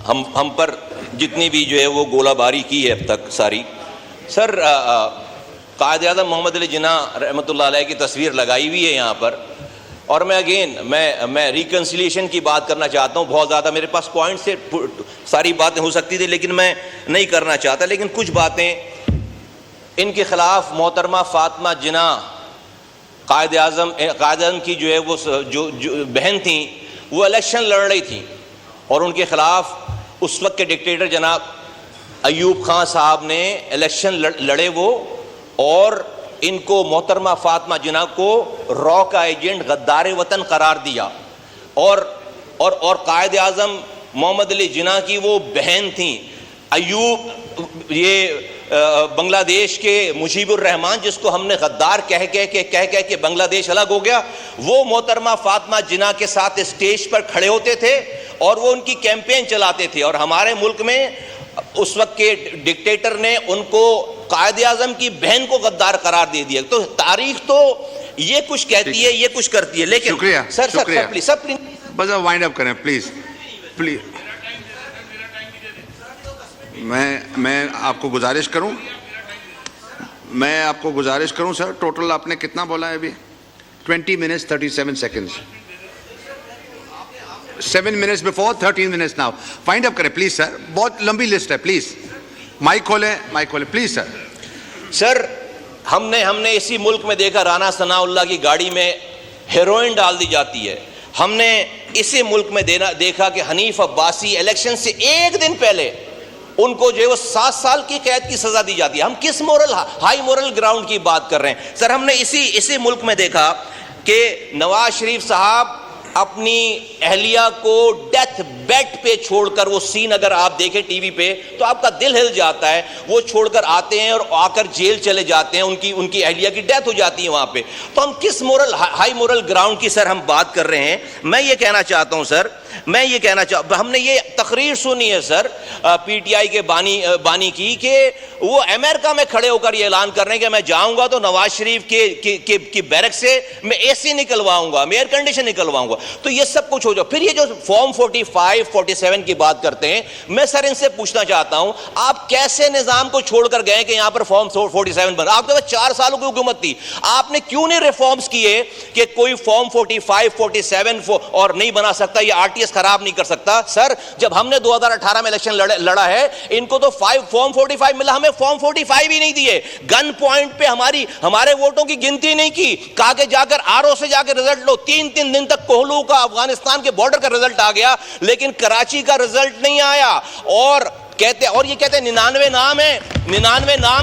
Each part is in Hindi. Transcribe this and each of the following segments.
हम पर जितनी भी जो है वो गोलाबारी की है अब तक सारी, सर कायद-ए-आज़म मोहम्मद अली जिन्ना रहमतुल्लाह अलैह की तस्वीर लगाई हुई है यहाँ पर। और मैं रिकन्सिलिएशन की बात करना चाहता हूँ। बहुत ज़्यादा मेरे पास पॉइंट से सारी बातें हो सकती थी, लेकिन मैं नहीं करना चाहता। लेकिन कुछ बातें इनके ख़िलाफ़ मोहतरमा फ़ातिमा जिन्ना कायद-ए-आज़म की जो है वो जो बहन थी, वो इलेक्शन लड़ रही थी और उनके ख़िलाफ़ उस वक्त के डिक्टेटर जनाब अयूब खान साहब ने इलेक्शन लड़े वो, और इनको मोहतरमा फ़ातिमा जिन्ना को रॉ का एजेंट गद्दार वतन करार दिया। और कायद-ए-आज़म मोहम्मद अली जिन्ना की वो बहन थी अयूब, ये बांग्लादेश के मुजीबुर रहमान, जिसको हमने गद्दार कह के बांग्लादेश अलग हो गया, वो मोहतरमा फ़ातिमा जिन्ना के साथ स्टेज पर खड़े होते थे और वो उनकी कैंपेन चलाते थे। और हमारे मुल्क में उस वक्त के डिक्टेटर ने उनको कायद-ए-आज़म की बहन को गद्दार करार दे दिया। तो तारीख तो ये कुछ कहती है, ये कुछ करती है। लेकिन शुक्रिया, सर प्लीज बस वाइंड अप करें प्लीज। मैं आपको गुजारिश करूं सर, टोटल आपने कितना बोला है अभी? 20 minutes 37 seconds, 7 minutes before, 13 minutes now. Find up करें प्लीज सर, बहुत लंबी लिस्ट है। प्लीज माइक खोलें प्लीज सर। सर हमने इसी मुल्क में देखा, राना सनाउल्लाह की गाड़ी में हेरोइन डाल दी जाती है। हमने इसी मुल्क में देखा कि हनीफ अब्बासी इलेक्शन से एक दिन पहले उनको जो है वो 7 साल की कैद की सजा दी जाती है। हम किस हाई मोरल ग्राउंड की बात कर रहे हैं? सर हमने इसी मुल्क में देखा कि नवाज शरीफ साहब अपनी अहलिया को डेथ बेड पे छोड़कर, वो सीन अगर आप देखें टीवी पे तो आपका दिल हिल जाता है, वो छोड़कर आते हैं और आकर जेल चले जाते हैं, उनकी अहलिया की डेथ हो जाती है वहां पे। तो हम किस हाई मोरल ग्राउंड की सर हम बात कर रहे हैं? मैं ये कहना चाहता हूं सर, हमने ये तकरीर सुनी है सर पीटीआई के बानी की, कि वो अमेरिका में खड़े होकर ये ऐलान कर रहे हैं कि मैं जाऊंगा तो नवाज शरीफ के बैरक से मैं एसी निकलवाऊंगा, मैं एयर कंडीशन निकलवाऊंगा। तो ये सब कुछ हो जाए। फिर ये जो फॉर्म 45, 47 की बात करते हैं, मैं सर इनसे पूछना चाहता हूं, आप कैसे निजाम को छोड़कर गए कि यहां पर फॉर्म 47 बन? आपके पास 4 सालों की हुकूमत थी, आपने क्यों नहीं रिफॉर्म्स किए कि कोई फॉर्म 45, 47 और नहीं बना सकता, ये आरटीएस खराब नहीं कर सकता? सर जब हमने 2018 में इलेक्शन लड़ा है, इनको तो फॉर्म 45 मिला, हमें फॉर्म 45 ही नहीं दिए। गन पॉइंट पे हमारे वोटों की गिनती नहीं की, कहा कि जाकर आरओ से जाकर रिजल्ट लो। 3 दिन तक कोहलू का अफगानिस्तान के बॉर्डर का रिजल्ट आ गया, लेकिन कराची का रिजल्ट नहीं आया। और ये कहते हैं 99 नाम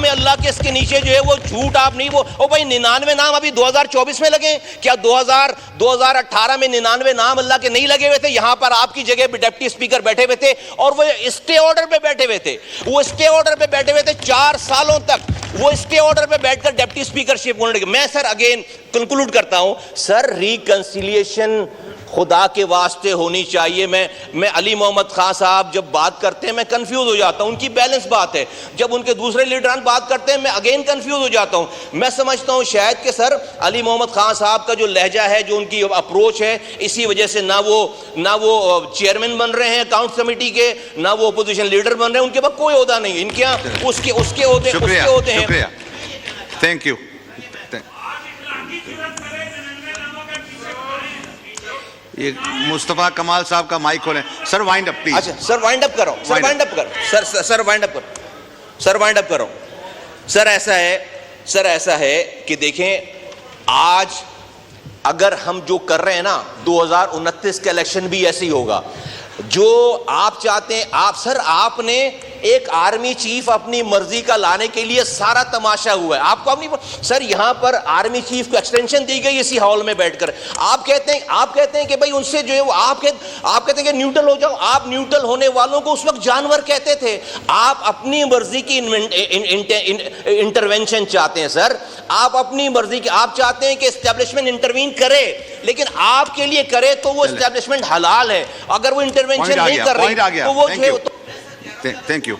है अल्लाह के, इसके नीचे जो है वो झूठ आप नहीं, वो भाई 99 नाम अभी 2024 में लगे क्या? 2018 में 99 नाम अल्लाह के नहीं लगे हुए थे? यहां पर आपकी जगह डिप्टी स्पीकर बैठे हुए थे और वो स्टे ऑर्डर पे बैठे हुए थे। 4 सालों तक वो स्टे ऑर्डर पे बैठकर डिप्टी स्पीकरशिप उन्होंने। मैं सर अगेन कंक्लूड करता हूं सर, रिकंसिलिएशन खुदा के वास्ते होनी चाहिए। मैं अली मोहम्मद खान साहब जब बात करते हैं मैं कंफ्यूज हो जाता हूं, उनकी बैलेंस बात है। जब उनके दूसरे लीडरान बात करते हैं मैं अगेन कंफ्यूज हो जाता हूं। मैं समझता हूं शायद कि सर अली मोहम्मद खान साहब का जो लहजा है, जो उनकी अप्रोच है, इसी वजह से ना वो चेयरमैन बन रहे हैं अकाउंट कमेटी के, ना वो अपोजिशन लीडर बन रहे हैं। उनके पास कोई ओहदा नहीं, इनके यहाँ उसके ओहदे हैं। Thank you. ये मुस्तफा कमाल साहब का माइक खोलें सर। Wind up please. अच्छा सर वाइंड अप करो, सर वाइंड अप करो। सर ऐसा है कि देखें, आज अगर हम जो कर रहे हैं ना, 2029 का इलेक्शन भी ऐसे ही होगा जो आप चाहते हैं। आपने एक आर्मी चीफ अपनी मर्जी का लाने के लिए सारा तमाशा हुआ है। आपको अपनी सर यहां पर आर्मी चीफ को एक्सटेंशन दी गई इसी हॉल में बैठकर। आप कहते हैं कि भाई उनसे जो है वो आप कहते हैं कि न्यूट्रल हो जाओ। आप न्यूट्रल होने वालों को उस वक्त जानवर कहते थे। आप अपनी मर्जी की इंटरवेंशन चाहते हैं सर, आप अपनी मर्जी की, आप चाहते हैं कि एस्टेब्लिशमेंट इंटरवीन करे, लेकिन आपके लिए करे तो वो एस्टेब्लिशमेंट हलाल है। अगर वो इंटरवेंशन नहीं कर रही तो वो जो है थैंक यू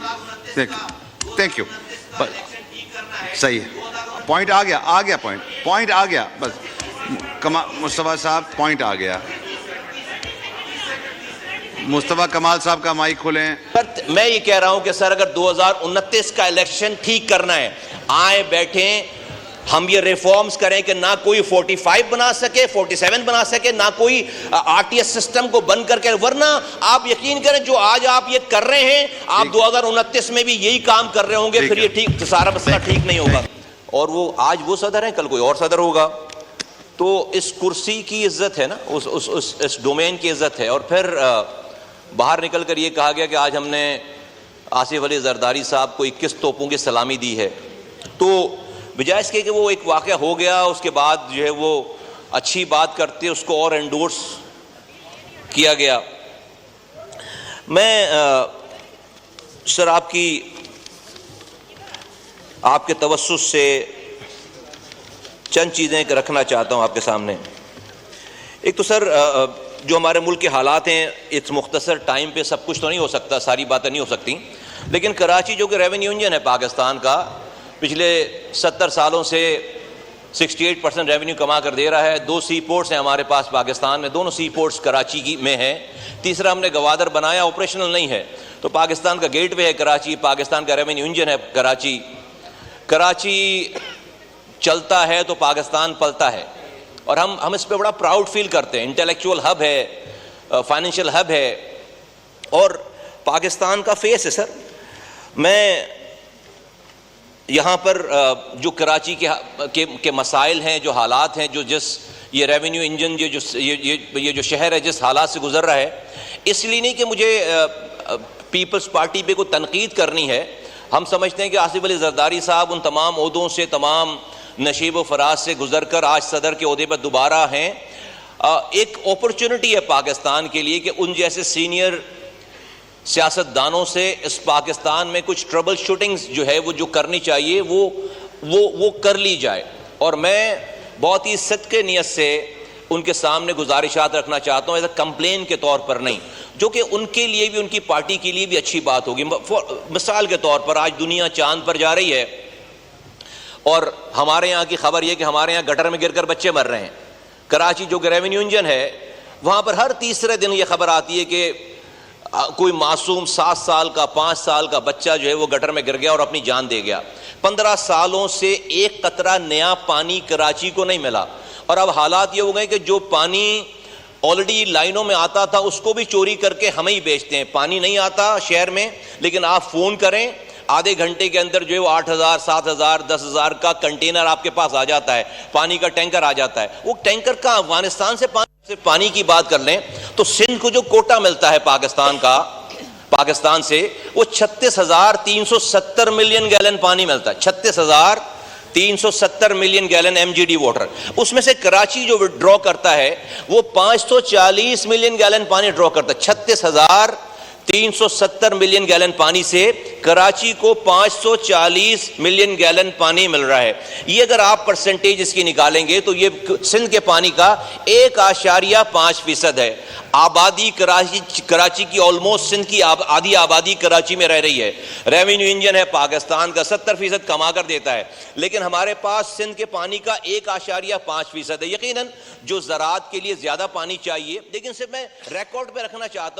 सही है। पॉइंट आ गया पॉइंट आ गया बस। मुस्तफा साहब पॉइंट आ गया। मुस्तफा कमाल साहब का माइक खोलें। पर मैं ये कह रहा हूं कि सर अगर 2029 का इलेक्शन ठीक करना है, आए बैठें, हम ये रिफॉर्म्स करें कि ना कोई 45 बना सके, 47 बना सके, ना कोई आरटीएस सिस्टम को बंद करके, वरना आप यकीन करें जो आज आप ये कर रहे हैं, आप 2029 में भी यही काम कर रहे होंगे, फिर ये ठीक सारा मसला ठीक नहीं होगा। और वो आज वो सदर है, कल कोई और सदर होगा। तो इस कुर्सी की इज्जत है ना, इस डोमेन की इज्जत है। और फिर बाहर निकल कर ये कहा गया कि आज हमने आसिफ अली जरदारी साहब को 21 तोपों की सलामी दी है। तो बजाय इसके कि वो एक वाक़या हो गया, उसके बाद जो है वो अच्छी बात करते उसको और एंडोर्स किया गया। मैं सर आपके तवस्सुस से चंद चीज़ें रखना चाहता हूँ आपके सामने। एक तो सर जो हमारे मुल्क के हालात हैं, इस मुख्तसर टाइम पे सब कुछ तो नहीं हो सकता, सारी बातें नहीं हो सकती, लेकिन कराची जो कि रेवेन्यू इंजन है पाकिस्तान का, पिछले 70 सालों से 68% रेवेन्यू कमा कर दे रहा है। 2 सी पोर्ट्स हैं हमारे पास पाकिस्तान में, दोनों सी पोर्ट्स कराची की में हैं। तीसरा हमने गवादर बनाया, ऑपरेशनल नहीं है। तो पाकिस्तान का गेटवे है कराची, पाकिस्तान का रेवेन्यू इंजन है कराची। कराची चलता है तो पाकिस्तान पलता है, और हम इस पर बड़ा प्राउड फील करते हैं। इंटेलेक्चुअल हब है, फाइनेंशियल हब है, और पाकिस्तान का फेस है सर। मैं यहाँ पर जो कराची के मसाइल हैं, जो हालात हैं, जो जिस ये रेवेन्यू इंजन ये जो शहर है जिस हालात से गुजर रहा है, इसलिए नहीं कि मुझे पीपल्स पार्टी पे कोई तनकीद करनी है। हम समझते हैं कि आसिफ अली जरदारी साहब उन तमाम ओहदों से, तमाम नशीब व फराज से गुजर कर आज सदर के ओहदे पर दोबारा हैं। एक अपॉर्चुनिटी है पाकिस्तान के लिए कि उन जैसे सीनियर सियासतदानों से इस पाकिस्तान में कुछ ट्रबल शूटिंग्स जो है वो जो करनी चाहिए वो कर ली जाए। और मैं बहुत ही सदके नियत से उनके सामने गुजारिशात रखना चाहता हूँ, एज अ कंप्लेन के तौर पर नहीं, जो कि उनके लिए भी, उनकी पार्टी के लिए भी अच्छी बात होगी। मिसाल के तौर पर आज दुनिया चांद पर जा रही है, और हमारे यहाँ की खबर यह कि हमारे यहाँ गटर में गिरकर बच्चे मर रहे हैं। कराची जो कि रेवेन्यू इंजन है, वहाँ पर हर तीसरे दिन ये खबर आती है कि कोई मासूम 7 साल का, 5 साल का बच्चा जो है वो गटर में गिर गया और अपनी जान दे गया। 15 सालों से एक कतरा नया पानी कराची को नहीं मिला, और अब हालात ये हो गए कि जो पानी ऑलरेडी लाइनों में आता था उसको भी चोरी करके हमें ही बेचते हैं। पानी नहीं आता शहर में, लेकिन आप फ़ोन करें, आधे घंटे के अंदर जो है वो 8,000, 7,000, 10,000 का कंटेनर आपके पास आ जाता है, पानी का टैंकर आ जाता है। वो टैंकर का अफगानिस्तान से पानी की बात कर लें तो सिंध को जो कोटा मिलता है पाकिस्तान से, वो 36,370 मिलियन गैलन पानी मिलता है। 36,370 मिलियन गैलन MGD वाटर। उसमें से कराची जो विड्रॉ करता है वो 540 मिलियन गैलन पानी ड्रॉ करता है। 36,370 मिलियन गैलन पानी से कराची को 540 मिलियन गैलन पानी मिल रहा है। ये अगर आप परसेंटेज इसकी निकालेंगे तो ये सिंध के पानी का 1.5% है। आबादी कराची की ऑलमोस्ट सिंध की आधी आबादी कराची में रह रही है। रेवेन्यू इंजन है पाकिस्तान का, 70% कमा कर देता है, लेकिन हमारे पास सिंध के पानी का 1.5% है। यकीनन जो ज़राअत के लिए ज़्यादा पानी चाहिए, लेकिन सिर्फ मैं रिकॉर्ड पे रखना चाहता हूँ